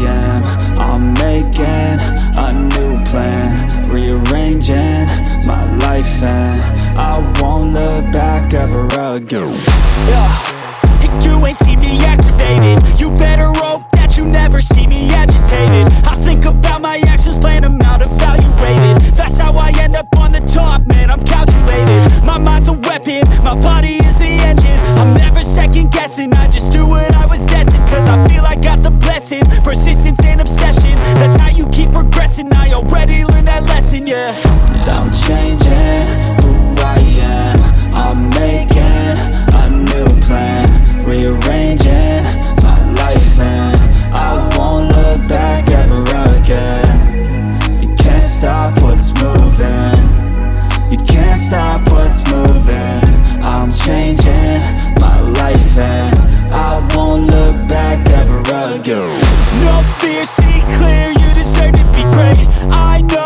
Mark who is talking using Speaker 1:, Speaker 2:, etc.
Speaker 1: am. I'm making a new plan, rearranging my life, and I won't look back ever again.
Speaker 2: You ain't see me activated. You better hope that you never see me agitated. I think about my actions, plan them out, evaluated. That's how I end up on the top, man, I'm calculated. My mind's a weapon, my body is the engine. I'm never second guessing, I just do what I was destined. Cause I feel I got the blessing, persistence and obsession. That's how you keep progressing, I already learned that lesson, yeah.
Speaker 1: I'm changing who I am. I'm making a new plan, rearranging my life, and I won't look back ever again. You can't stop what's moving. You can't stop what's moving. I'm changing my life, and I won't look back ever again.
Speaker 2: No fear, see clear, you deserve to be great. I know